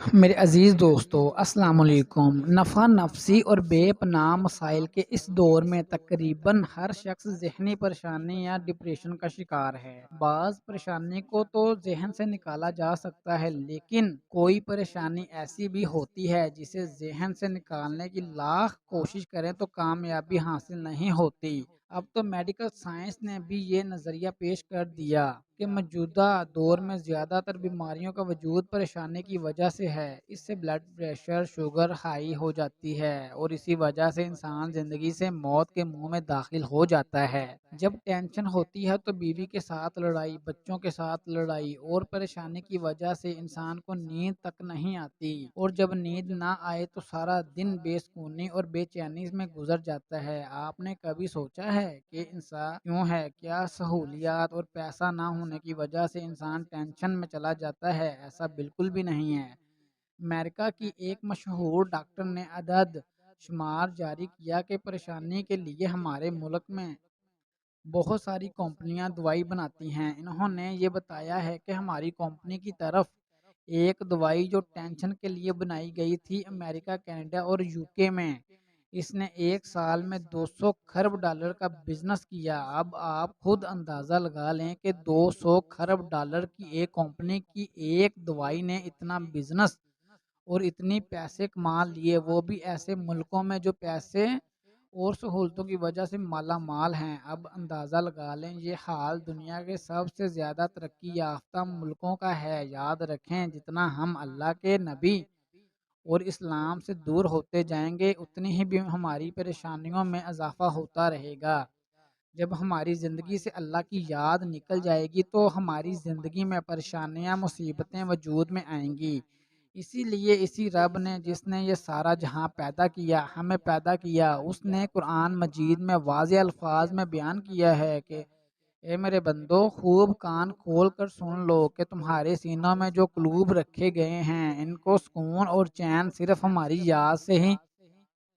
میرے عزیز دوستو السلام علیکم۔ نفع نفسی اور بے پناہ مسائل کے اس دور میں تقریباً ہر شخص ذہنی پریشانی یا ڈپریشن کا شکار ہے۔ بعض پریشانی کو تو ذہن سے نکالا جا سکتا ہے، لیکن کوئی پریشانی ایسی بھی ہوتی ہے جسے ذہن سے نکالنے کی لاکھ کوشش کریں تو کامیابی حاصل نہیں ہوتی۔ اب تو میڈیکل سائنس نے بھی یہ نظریہ پیش کر دیا کہ موجودہ دور میں زیادہ تر بیماریوں کا وجود پریشانی کی وجہ سے ہے۔ اس سے بلڈ پریشر، شوگر ہائی ہو جاتی ہے اور اسی وجہ سے انسان زندگی سے موت کے منہ میں داخل ہو جاتا ہے۔ جب ٹینشن ہوتی ہے تو بیوی کے ساتھ لڑائی، بچوں کے ساتھ لڑائی اور پریشانی کی وجہ سے انسان کو نیند تک نہیں آتی، اور جب نیند نہ آئے تو سارا دن بے سکونی اور بے چینی میں گزر جاتا ہے۔ آپ نے کبھی سوچا ہے کہ انسان کیوں ہے؟ کیا سہولیات اور پیسہ نہ ہونے کی وجہ سے انسان ٹینشن میں چلا جاتا ہے؟ ایسا بالکل بھی نہیں ہے۔ امریکہ کی ایک مشہور ڈاکٹر نے عدد شمار جاری کیا کہ پریشانی کے لیے ہمارے ملک میں بہت ساری کمپنیاں دوائی بناتی ہیں۔ انہوں نے یہ بتایا ہے کہ ہماری کمپنی کی طرف ایک دوائی جو ٹینشن کے لیے بنائی گئی تھی، امریکہ، کینیڈا اور یوکے میں اس نے ایک سال میں 200 کھرب ڈالر کا بزنس کیا۔ اب آپ خود اندازہ لگا لیں کہ 200 کھرب ڈالر کی ایک کمپنی کی ایک دوائی نے اتنا بزنس اور اتنی پیسے کما لیے، وہ بھی ایسے ملکوں میں جو پیسے اور سہولتوں کی وجہ سے مالا مال ہیں۔ اب اندازہ لگا لیں یہ حال دنیا کے سب سے زیادہ ترقی یافتہ ملکوں کا ہے۔ یاد رکھیں، جتنا ہم اللہ کے نبی اور اسلام سے دور ہوتے جائیں گے اتنی ہی بھی ہماری پریشانیوں میں اضافہ ہوتا رہے گا۔ جب ہماری زندگی سے اللہ کی یاد نکل جائے گی تو ہماری زندگی میں پریشانیاں، مصیبتیں وجود میں آئیں گی۔ اسی لیے اسی رب نے، جس نے یہ سارا جہاں پیدا کیا، ہمیں پیدا کیا، اس نے قرآن مجید میں واضح الفاظ میں بیان کیا ہے کہ اے میرے بندو، خوب کان کھول کر سن لو کہ تمہارے سینوں میں جو قلوب رکھے گئے ہیں، ان کو سکون اور چین صرف ہماری یاد سے ہی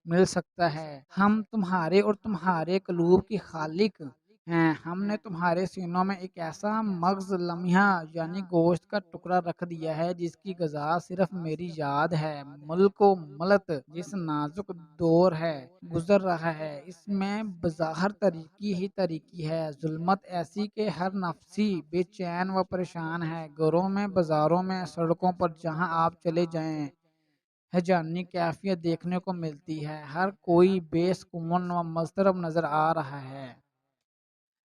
مل سکتا ہے۔ ہم تمہارے اور تمہارے قلوب کی خالق ہیں۔ ہم نے تمہارے سینوں میں ایک ایسا مغز لمحہ یعنی گوشت کا ٹکڑا رکھ دیا ہے جس کی غذا صرف میری یاد ہے۔ ملک و ملت جس نازک دور ہے گزر رہا ہے، اس میں بظاہر تاریکی ہی تاریکی ہے، ظلمت ایسی کہ ہر نفسی بے چین و پریشان ہے۔ گھروں میں، بازاروں میں، سڑکوں پر جہاں آپ چلے جائیں ہیجانی کیفیت دیکھنے کو ملتی ہے۔ ہر کوئی بے سکون و مضطرب نظر آ رہا ہے۔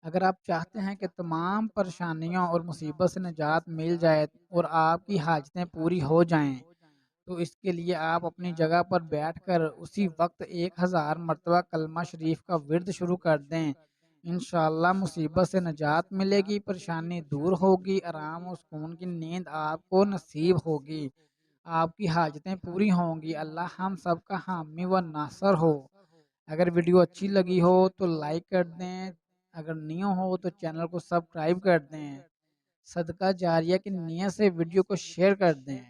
اگر آپ چاہتے ہیں کہ تمام پریشانیوں اور مصیبت سے نجات مل جائے اور آپ کی حاجتیں پوری ہو جائیں تو اس کے لیے آپ اپنی جگہ پر بیٹھ کر اسی وقت 1000 مرتبہ کلمہ شریف کا ورد شروع کر دیں۔ انشاءاللہ مصیبت سے نجات ملے گی، پریشانی دور ہوگی، آرام و سکون کی نیند آپ کو نصیب ہوگی، آپ کی حاجتیں پوری ہوں گی۔ اللہ ہم سب کا حامی و ناصر ہو۔ اگر ویڈیو اچھی لگی ہو تو لائک کر دیں، اگر نیو ہو تو چینل کو سبسکرائب کر دیں، صدقہ جاریہ کی نیت سے ویڈیو کو شیئر کر دیں۔